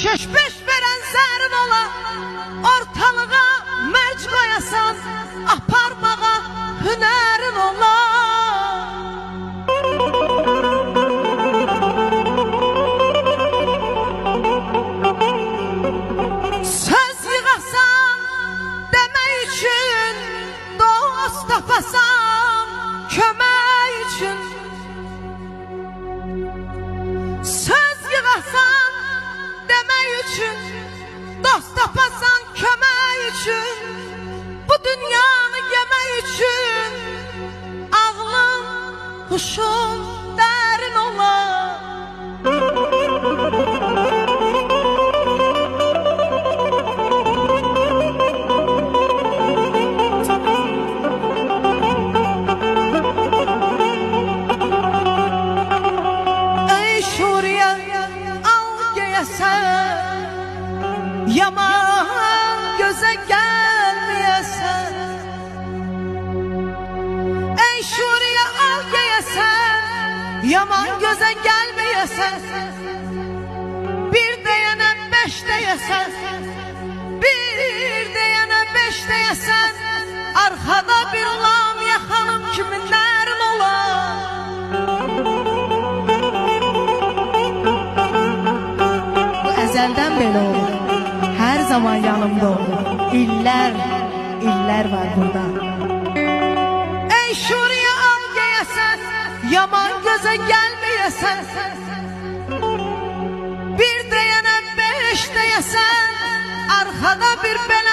Şeşbeş veren zərin ola, ortalığa mərc qoyasan, aparmağa hünərin ola. Söz yığasan demək üçün, dost tapasan kömək üçün. Söz yığasan demək üçün, dost tapasan kömək üçün. Bu dünyanı yemək üçün, ağlın, huşun dərin ola. Yaman göze gelmeyesen, ey şuriye al geyesen, yaman göze gelmeyesen. Bir deyene beş deyesen, bir deyene beş deyesen, arkada bir ulam yakalım kiminlerin ola. Bu ezelden beri olur. Her zaman yanımda olur. İller var burada. Ey şuraya al geyesen, yaman göze gelmeyesen. Bir deyene beş deyesen, arkada bir bela